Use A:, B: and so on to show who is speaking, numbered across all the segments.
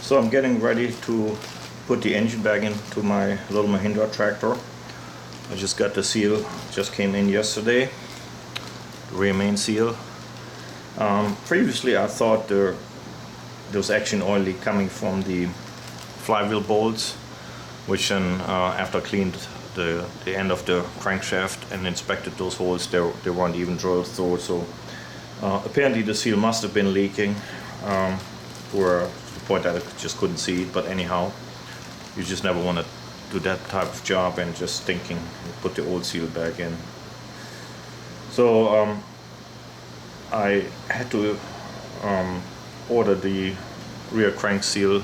A: So I'm getting ready to put the engine back into my little Mahindra tractor. I just got the seal, just came in yesterday, the rear main seal. Previously I thought there was action oil leak coming from the flywheel bolts, which then after I cleaned the end of the crankshaft and inspected those holes, they weren't even drilled through. So apparently the seal must have been leaking to the point that I just couldn't see it. But anyhow, you just never want to do that type of job and just thinking put the old seal back in. So I had to order the rear crank seal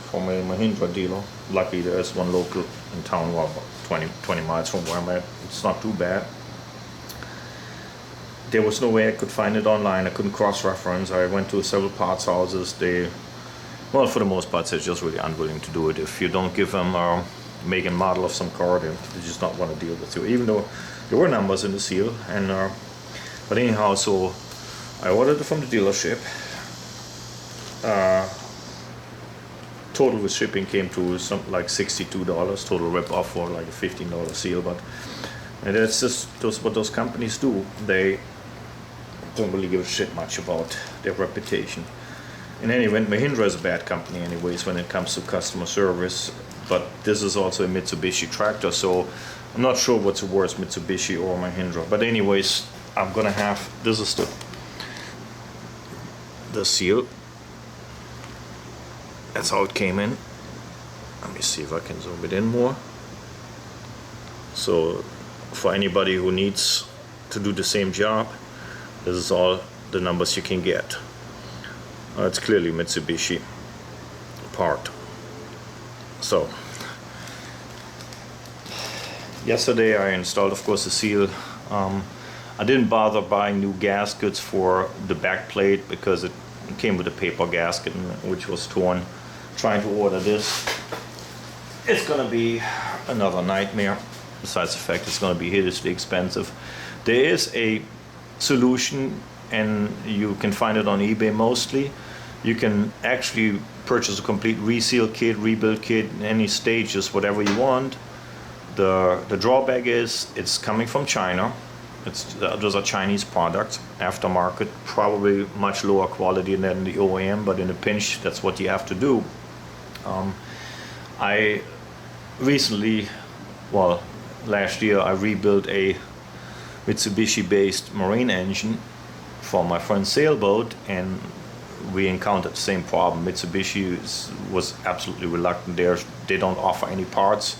A: from a Mahindra dealer. Luckily there's one local in town, well, about 20 miles from where I'm at. It's not too bad. There was no way I could find it online. I couldn't cross-reference. I went to several parts houses. They, well, for the most part, they're just really unwilling to do it. If you don't give them a make and model of some car, they just not want to deal with you, even though there were numbers in the seal. And but anyhow, so I ordered it from the dealership. Total with shipping came to something like $62. Total rip off for like a $15 seal. But and that's just what those companies do. They don't really give a shit much about their reputation. In any event, Mahindra is a bad company anyways when it comes to customer service, but this is also a Mitsubishi tractor, so I'm not sure what's worse, Mitsubishi or Mahindra. But anyways, I'm gonna have, this is the seal. That's how it came in. Let me see if I can zoom it in more. So for anybody who needs to do the same job, this is all the numbers you can get. It's clearly Mitsubishi part. So yesterday I installed, of course, the seal. I didn't bother buying new gaskets for the back plate because it came with a paper gasket which was torn. Trying to order this, it's gonna be another nightmare. Besides the fact it's gonna be hideously expensive. There is a solution, and you can find it on eBay mostly. You can actually purchase a complete reseal kit, rebuild kit, in any stages, whatever you want. The drawback is it's coming from China. Those are Chinese products, aftermarket, probably much lower quality than the OEM, but in a pinch, that's what you have to do. I recently, well, last year, I rebuilt a Mitsubishi-based marine engine for my friend's sailboat, and we encountered the same problem. Mitsubishi was absolutely reluctant. They don't offer any parts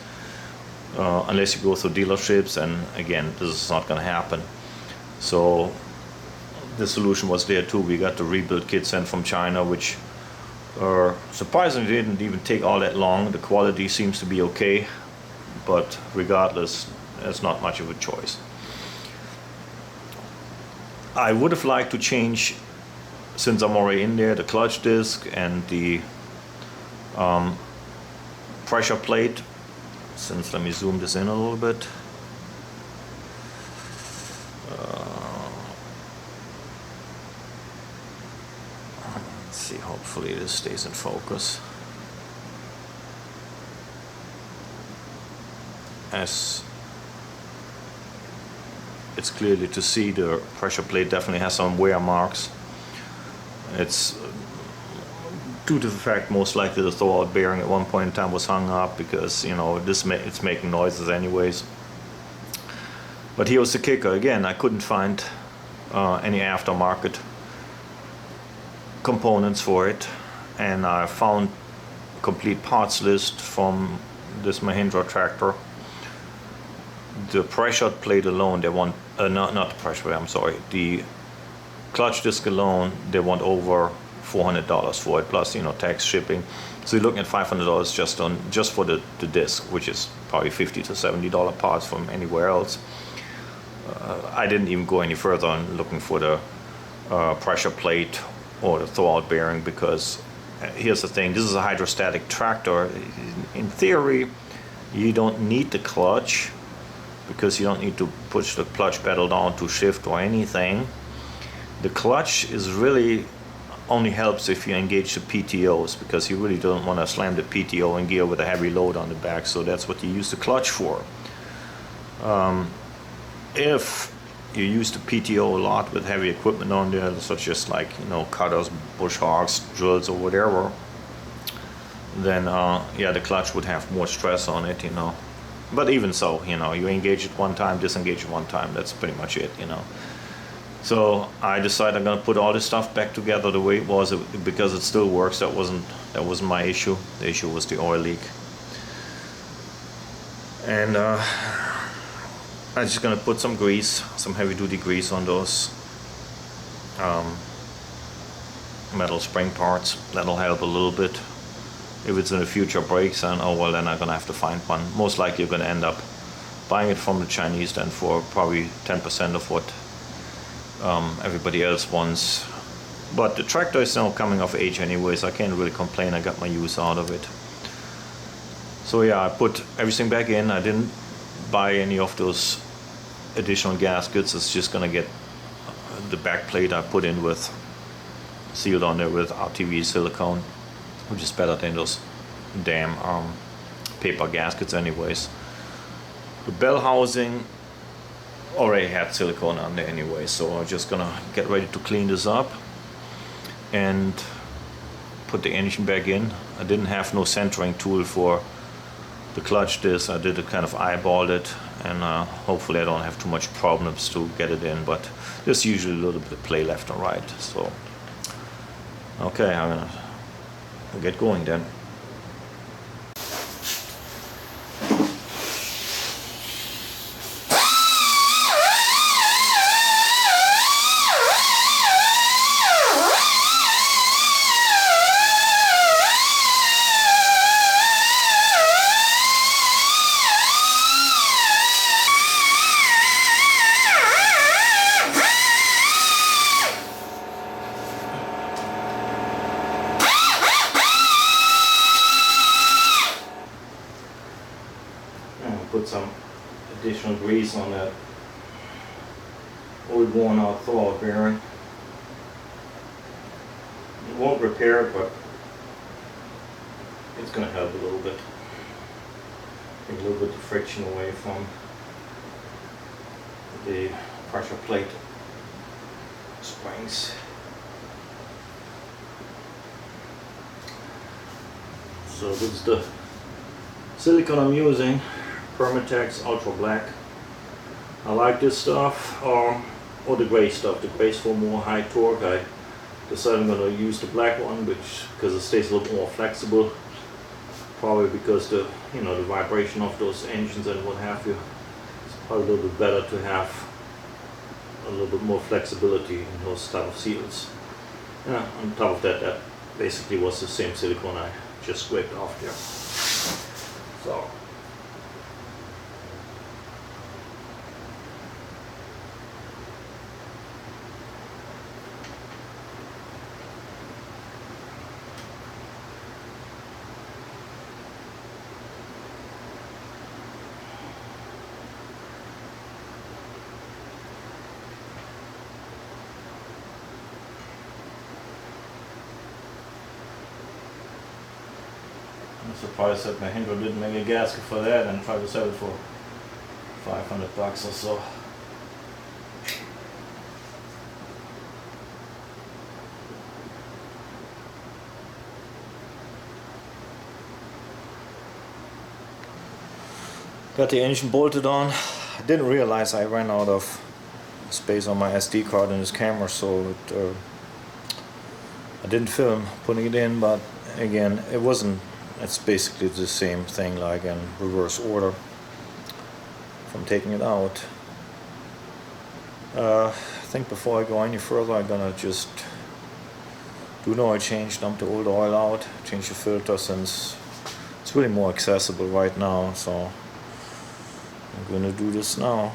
A: unless you go through dealerships, and again, this is not going to happen. So the solution was there too. We got the rebuild kit sent from China, which surprisingly didn't even take all that long. The quality seems to be okay, but regardless, there's not much of a choice. I would have liked to change, since I'm already in there, the clutch disc and the pressure plate. Since, let me zoom this in a little bit. Let's see, hopefully this stays in focus. As it's clearly to see, the pressure plate definitely has some wear marks. It's due to the fact most likely the throwout bearing at one point in time was hung up, because you know it's making noises anyways. But here was the kicker again. I couldn't find any aftermarket components for it, and I found a complete parts list from this Mahindra tractor. The pressure plate alone, they want not the pressure plate, I'm sorry, the clutch disc alone, they want over $400 for it, plus tax, shipping. So you're looking at $500 just for the disc, which is probably $50 to $70 parts from anywhere else. I didn't even go any further on looking for the pressure plate or the throwout bearing, because here's the thing, this is a hydrostatic tractor. In theory, you don't need the clutch, because you don't need to push the clutch pedal down to shift or anything. The clutch is really only helps if you engage the PTOs, because you really don't want to slam the PTO in gear with a heavy load on the back. So that's what you use the clutch for. If you use the PTO a lot with heavy equipment on there, such as like, you know, cutters, bush hogs, drills, or whatever, then yeah, the clutch would have more stress on it, you know. But even so, you know, you engage it one time, disengage it one time. That's pretty much it, you know. So I decided I'm gonna put all this stuff back together the way it was, because it still works. That wasn't my issue. The issue was the oil leak. And I'm just gonna put some grease, some heavy-duty grease on those metal spring parts. That'll help a little bit. If it's in the future breaks, then oh well, then I'm gonna have to find one. Most likely you're gonna end up buying it from the Chinese then for probably 10% of what everybody else wants. But the tractor is now coming of age anyways. I can't really complain. I got my use out of it. So yeah, I put everything back in. I didn't buy any of those additional gaskets. It's just gonna get the back plate I put in with, sealed on there with RTV silicone, which is better than those damn paper gaskets anyways. The bell housing already had silicone on there anyway, so I'm just gonna get ready to clean this up and put the engine back in. I didn't have no centering tool for the clutch disc. I did it kind of eyeballed it, and hopefully I don't have too much problems to get it in, but there's usually a little bit of play left and right. So okay, I'm gonna get going then. Put some additional grease on that old worn out thaw bearing. It won't repair it, but it's going to help a little bit. Take a little bit of friction away from the pressure plate springs. So this is the silicone I'm using. Permatex Ultra Black. I like this stuff, or the gray stuff. The gray's for more high torque. I decided I'm going to use the black one, because it stays a little more flexible. Probably because the the vibration of those engines and what have you. It's probably a little bit better to have a little bit more flexibility in those type of seals. Yeah, on top of that, that basically was the same silicone I just scraped off there. So. I'm surprised that Mahindra didn't make a gasket for that and try to sell it for $500 or so. Got the engine bolted on. I didn't realize I ran out of space on my SD card in this camera, so I didn't film putting it in, but again, it's basically the same thing, like in reverse order from taking it out. I think before I go any further, I'm gonna just do an oil change, dump the old oil out, change the filter, since it's really more accessible right now, so I'm gonna do this now.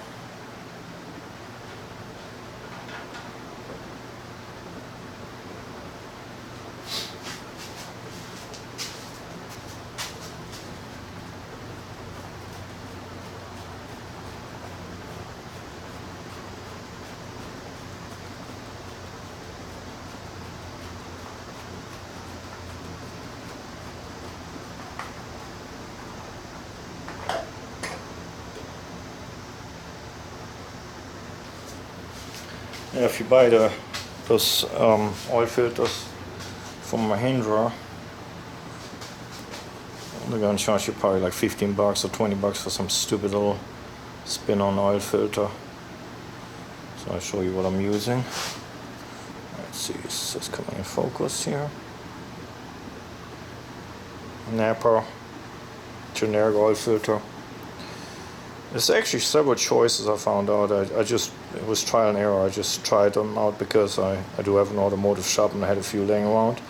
A: Yeah, if you buy those oil filters from Mahindra, they're gonna charge you probably like 15 bucks or 20 bucks for some stupid little spin-on oil filter. So I'll show you what I'm using. Let's see, is this coming in focus here? Napa generic oil filter. There's actually several choices I found out. It was trial and error. I just tried them out because I do have an automotive shop and I had a few laying around.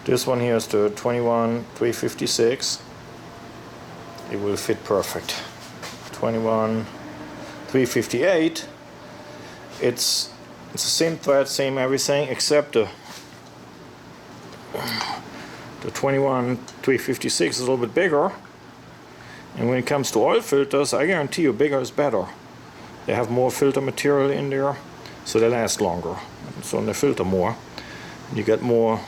A: This one here is the 21-356. It will fit perfect. 21-358. It's the same thread, same everything, except the 21-356 is a little bit bigger. And when it comes to oil filters, I guarantee you bigger is better. They have more filter material in there, so they last longer. So when they filter more, you get more,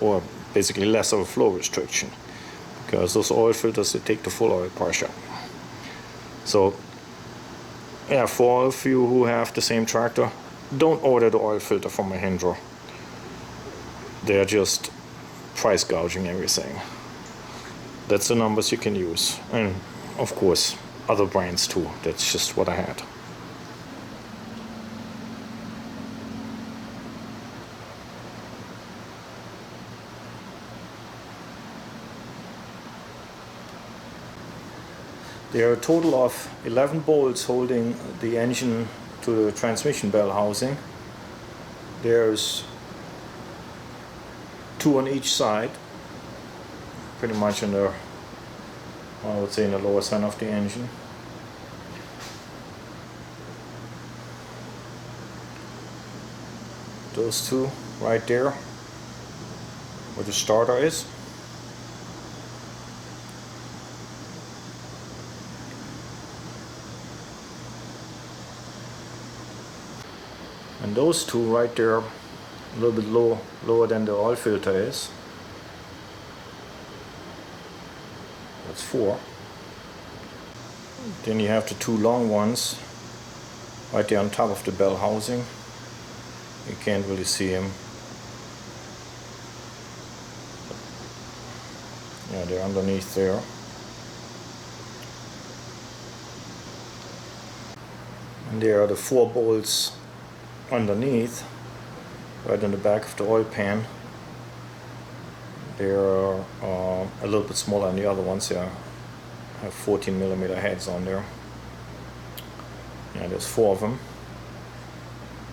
A: or basically less of a flow restriction. Because those oil filters, they take the full oil pressure. So, yeah, for all of you who have the same tractor, don't order the oil filter from Mahindra. They're just price gouging everything. That's the numbers you can use, and of course other brands too. That's just what I had. There are a total of 11 bolts holding the engine to the transmission bell housing. There's 2 on each side, pretty much in the, I would say, in the lower center of the engine. Those 2 right there, where the starter is. And those 2 right there, a little bit lower than the oil filter is. That's 4. Then you have the 2 long ones right there on top of the bell housing. You can't really see them. Yeah, they're underneath there. And there are the 4 bolts underneath, right in the back of the oil pan. They're a little bit smaller than the other ones. They have 14mm heads on there. Yeah, there's 4 of them.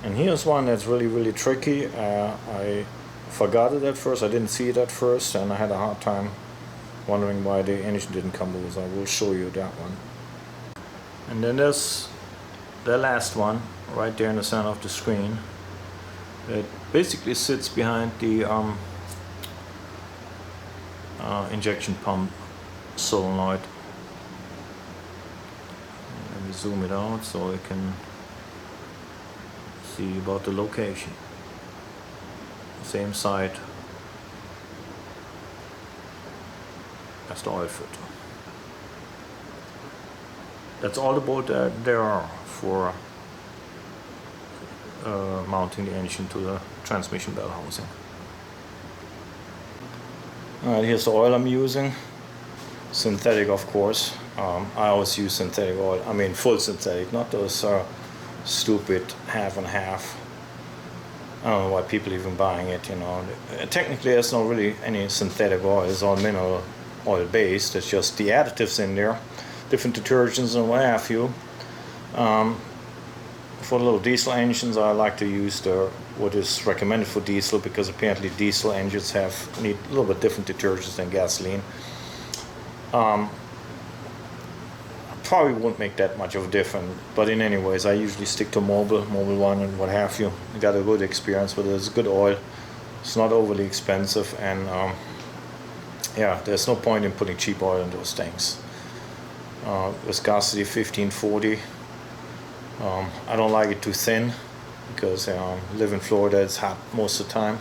A: And here's one that's really tricky. I forgot it at first. I didn't see it at first, and I had a hard time wondering why the engine didn't come loose. I will show you that one. And then there's the last one right there in the center of the screen. It basically sits behind the injection pump solenoid. Let me zoom it out so I can see about the location. Same side as the oil filter. That's all the bolt there are for mounting the engine to the transmission bell housing. Alright, here's the oil I'm using. Synthetic, of course. I always use synthetic oil. I mean full synthetic, not those stupid half and half. I don't know why people even buying it, you know. Technically there's not really any synthetic oil. It's all mineral oil based. It's just the additives in there, different detergents and what have you. For little diesel engines, I like to use what is recommended for diesel, because apparently diesel engines need a little bit different detergents than gasoline. Probably won't make that much of a difference, but in any ways I usually stick to Mobil One and what have you. I got a good experience with it. It's good oil. It's not overly expensive, and yeah, there's no point in putting cheap oil in those things. Viscosity 1540. I don't like it too thin because I live in Florida. It's hot most of the time.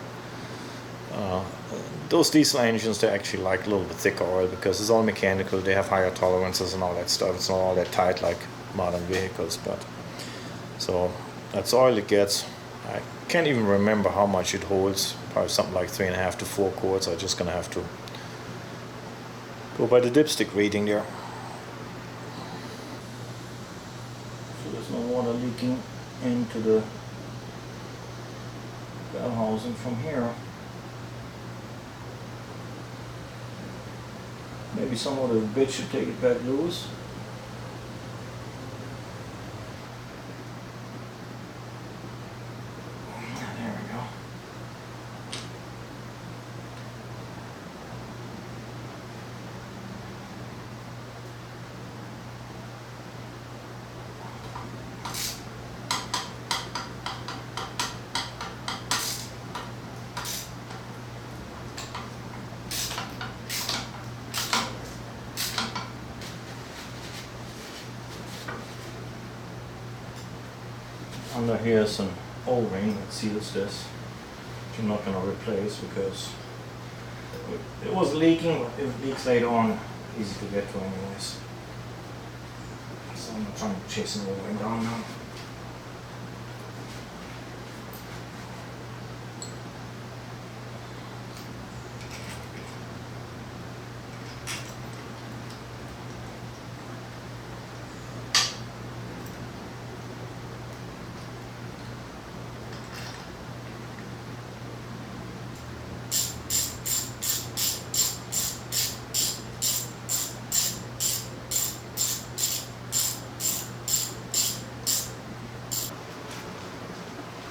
A: Those diesel engines, they actually like a little bit thicker oil because it's all mechanical. They have higher tolerances and all that stuff. It's not all that tight like modern vehicles, but so that's oil it gets. I can't even remember how much it holds. Probably something like 3.5 to 4 quarts. I'm just gonna have to go by the dipstick reading there. So there's no water leaking into the bell housing from here. Maybe some of the bit should take it back loose. There we go. Under here is an O-ring that seals this, which I'm not going to replace because it was leaking, but if it leaks later on, easy to get to anyways. So I'm not trying to chase an O-ring down now.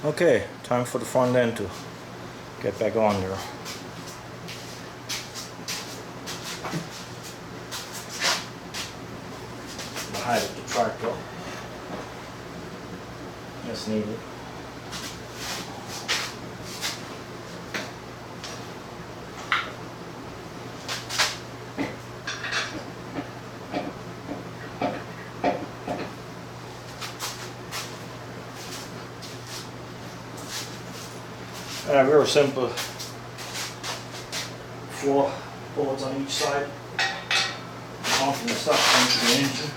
A: Okay, time for the front end to get back on there. The height of the tractor as needed. Very simple. 4 boards on each side, mounting the stuff into the engine.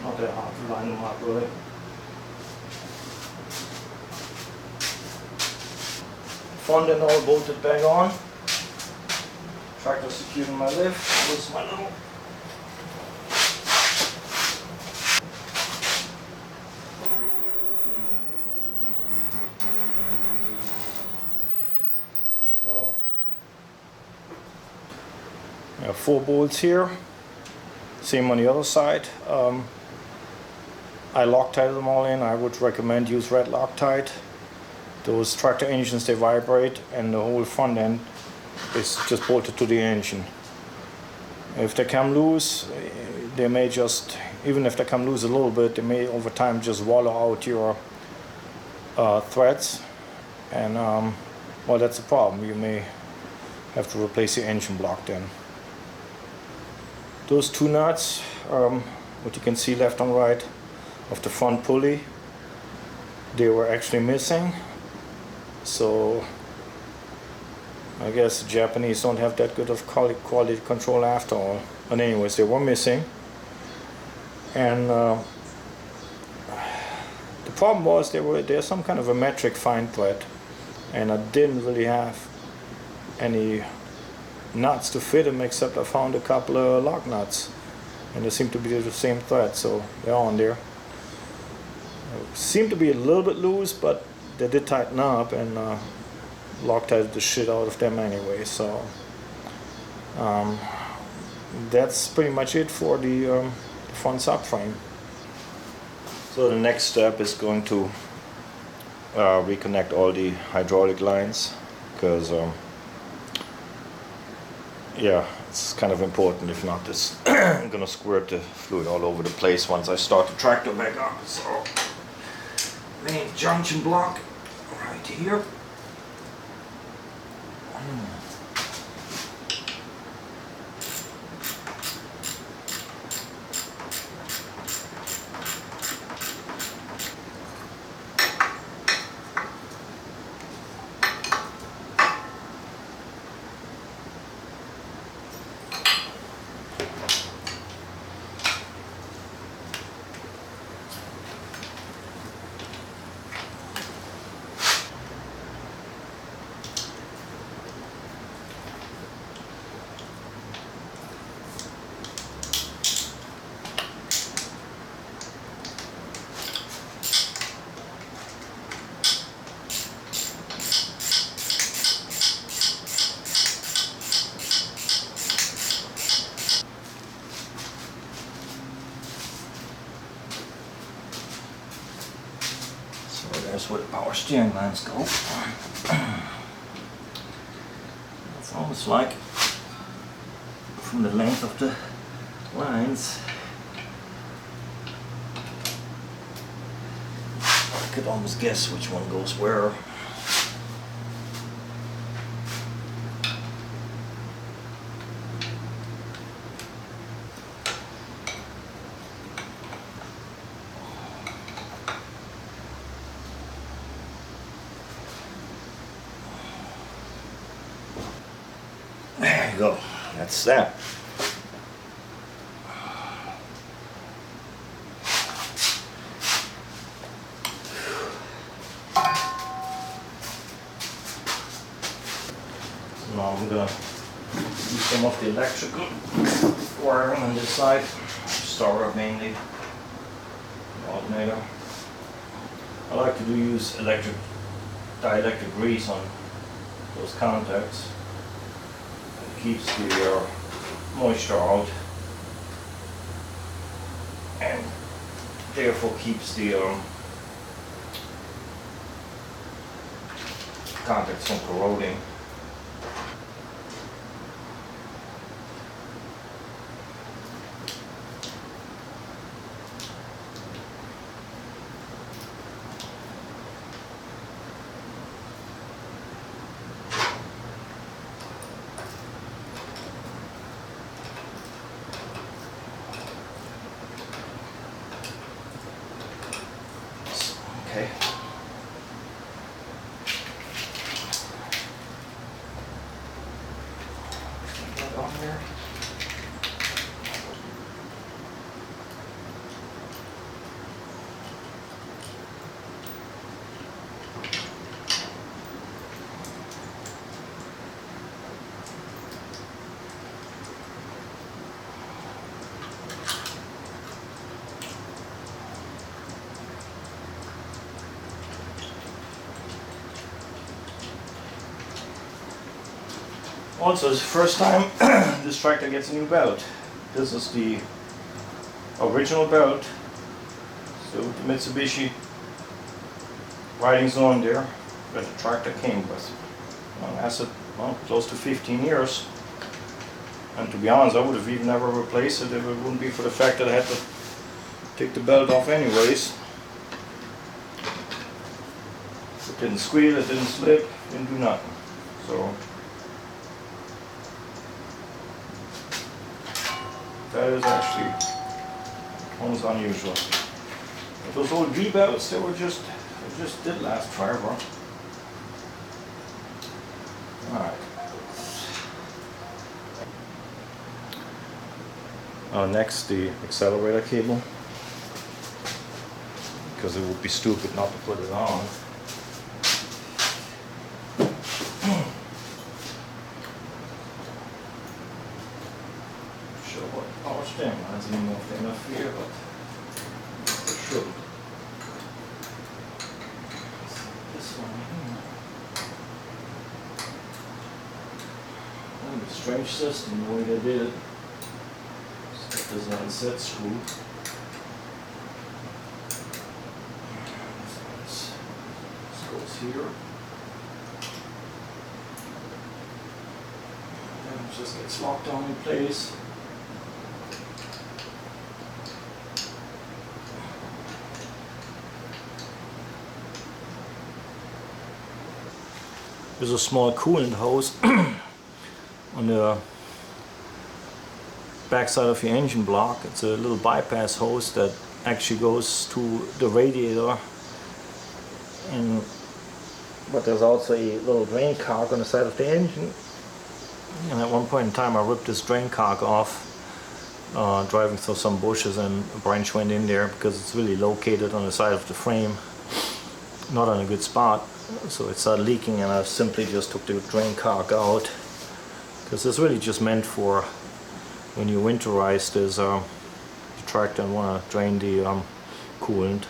A: Not that hard to line them up really. Front end all bolted back on. Tractor secured in my lift. This is my little I have 4 bolts here, same on the other side. I Loctited them all in. I would recommend use red Loctite. Those tractor engines, they vibrate and the whole front end is just bolted to the engine. If they come loose, they may just, even if they come loose a little bit, they may over time just wallow out your threads, and well, that's a problem. You may have to replace the engine block then. Those 2 nuts, what you can see left and right of the front pulley, they were actually missing. So I guess the Japanese don't have that good of quality control after all. But anyways, they were missing. And the problem was there's some kind of a metric fine thread, and I didn't really have any nuts to fit them, except I found a couple of lock nuts, and they seem to be the same thread, so they're on there. Seem to be a little bit loose, but they did tighten up, and Loctited the shit out of them anyway. So that's pretty much it for the front subframe. So the next step is going to reconnect all the hydraulic lines, because yeah, it's kind of important. If not, this I'm gonna squirt the fluid all over the place once I start the tractor back up. So main junction block right here. power steering lines go. It's almost like from the length of the lines I could almost guess which one goes where. There you go, that's that. So now I'm gonna use some of the electrical wiring on this side, starter mainly, alternator. I like to use dielectric grease on those contacts. Keeps the moisture out and therefore keeps the contacts from corroding. Okay. Put that on there. Also, it's the first time this tractor gets a new belt. This is the original belt, so the Mitsubishi writings on there that the tractor came with. Lasted close to 15 years, and to be honest, I would have even never replaced it if it wouldn't be for the fact that I had to take the belt off anyways. It didn't squeal, it didn't slip, didn't do nothing. So that is actually almost unusual. But those old V belts, they just did last forever. Alright. Next, the accelerator cable, because it would be stupid not to put it on. Sure what power steering lines anymore if they're enough here, but they should. This one here. A strange system the way they did it. There's an unset screw. This goes here. And it just gets locked down in place. There's a small coolant hose on the backside of your engine block. It's a little bypass hose that actually goes to the radiator, but there's also a little drain cock on the side of the engine. And at one point in time I ripped this drain cock off driving through some bushes, and a branch went in there because it's really located on the side of the frame, not on a good spot, so it started leaking, and I simply just took the drain cock out, because it's really just meant for when you winterize this the tractor and want to drain the coolant,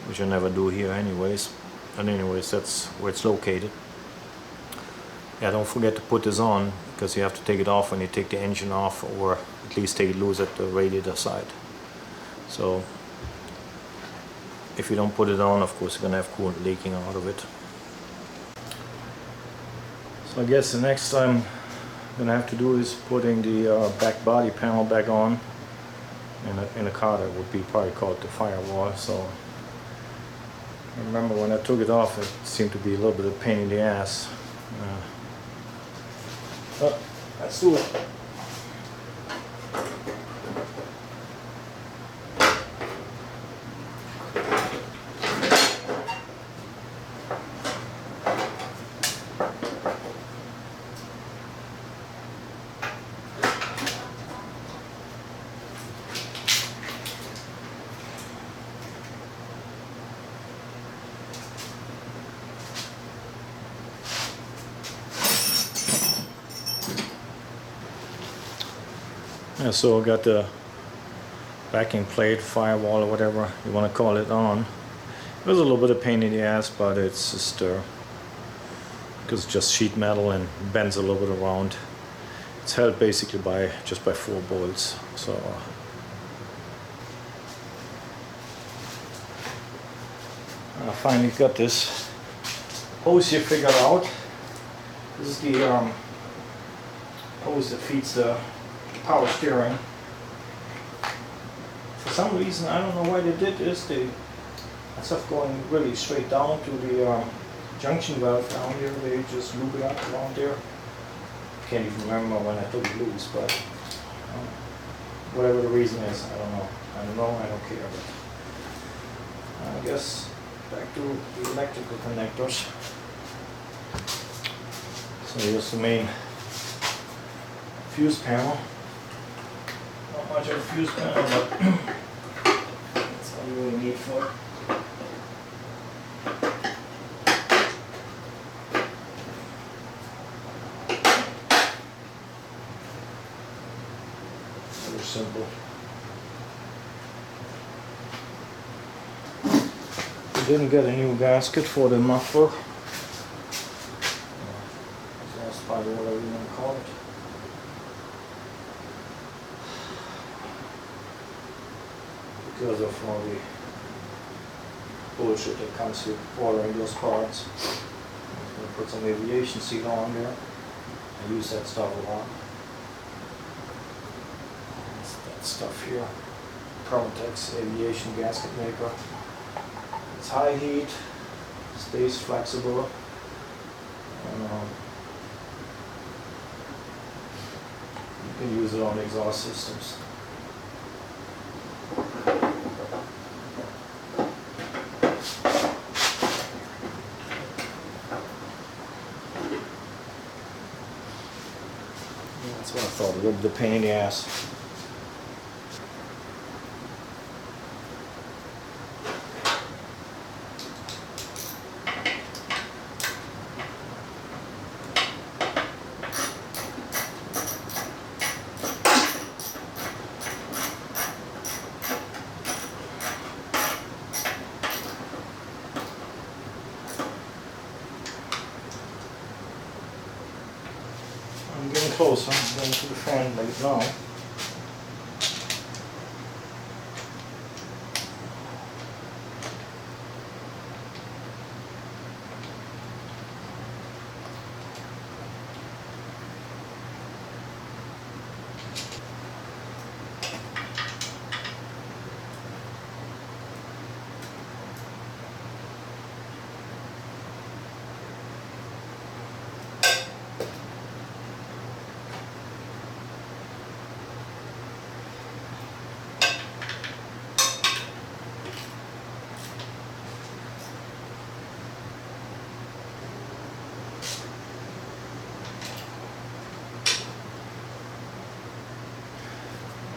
A: which I never do here anyways. And anyways, that's where it's located. Yeah, don't forget to put this on, because you have to take it off when you take the engine off, or at least take it loose at the radiator side. So if you don't put it on, of course you're gonna have coolant leaking out of it. So I guess the next time I'm gonna have to do is putting the back body panel back on in a car that would be probably called the firewall. So I remember when I took it off, it seemed to be a little bit of a pain in the ass. But let's do it. Yeah, so I got the backing plate, firewall, or whatever you want to call it on. It was a little bit of pain in the ass, but it's just because it's just sheet metal and bends a little bit around. It's held basically by just by 4 bolts. So I finally got this hose here figured out. This is the hose that feeds the power steering. For some reason, I don't know why they did this. Instead of going really straight down to the junction valve down here, they just loop it up around there. Can't even remember when I took it loose, but whatever the reason is, I don't know. I don't care. But I guess back to the electrical connectors. So here's the main fuse panel. Not much of a fuse panel, but that's all you really need for it. Very simple. We didn't get a new gasket for the muffler. Exhaust pipe, or whatever you want to call it. Because of all the bullshit that comes with ordering those parts. I'm going to put some aviation seal on there. I use that stuff a lot. That's that stuff here. Protex aviation gasket maker. It's high heat, stays flexible, and you can use it on exhaust systems. That's what I thought, a little bit of pain in the ass. I'm getting closer. I'm going to the fan blade now.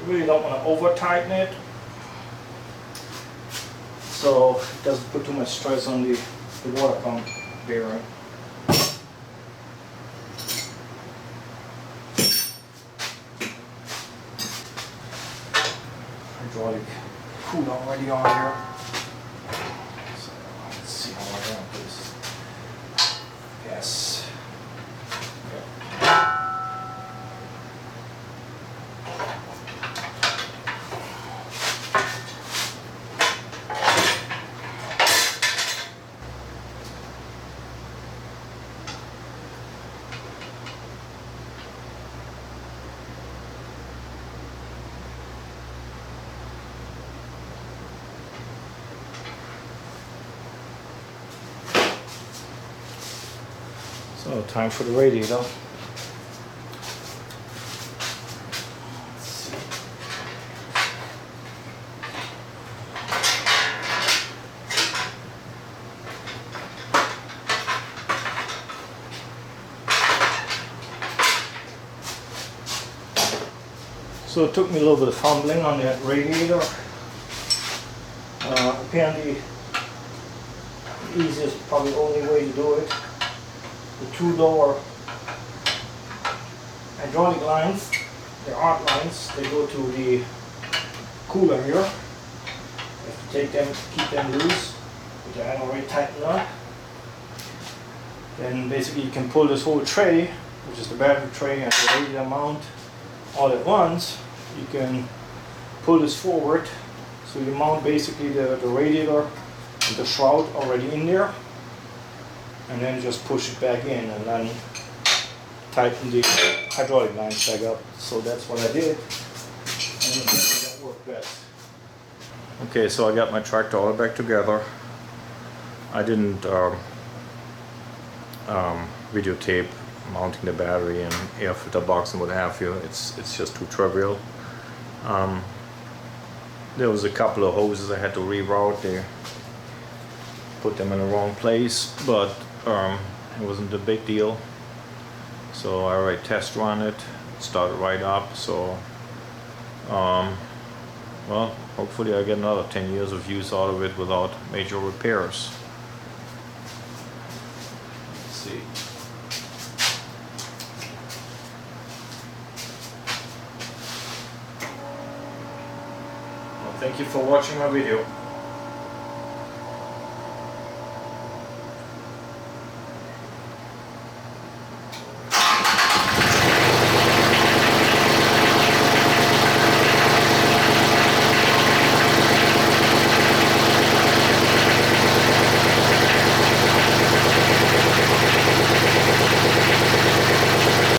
A: You really don't want to over tighten it, so it doesn't put too much stress on the water pump bearing. Hydraulic coolant already on here. So let's see how I want this. Yes. So time for the radiator. So it took me a little bit of fumbling on that radiator. Apparently the easiest, probably only way to do it, the two lower hydraulic lines, the arc lines, they go to the cooler here. You have to take them, keep them loose, which I had already tightened up. Then basically you can pull this whole tray, which is the battery tray and the radiator mount, all at once. You can pull this forward, so you mount basically the radiator and the shroud already in there, and then just push it back in and then tighten the hydraulic lines back up. So that's what I did, and I think that worked best. Okay, so I got my tractor all back together. I didn't videotape mounting the battery and air filter box and what have you. It's just too trivial. There was a couple of hoses I had to reroute. They put them in the wrong place, but it wasn't a big deal. So I already test run it, started right up. So well, hopefully I get another 10 years of use out of it without major repairs. Let's see. Thank you for watching my video.